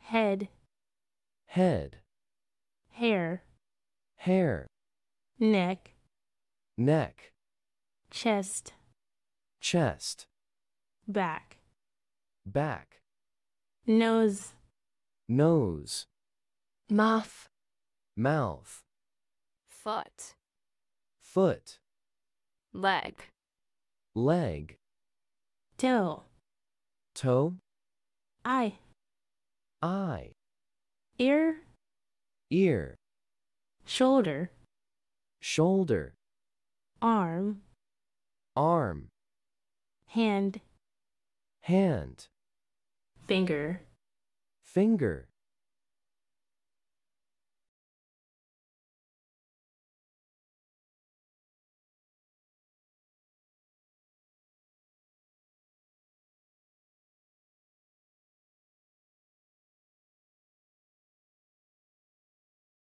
head, head, hair, hair, neck, neck, chest, chest, back, back, nose, nose, mouth, mouth, foot, foot, leg, leg, toe, toe, eye, eye, ear, ear, shoulder, shoulder, arm, arm, hand, hand, finger, finger,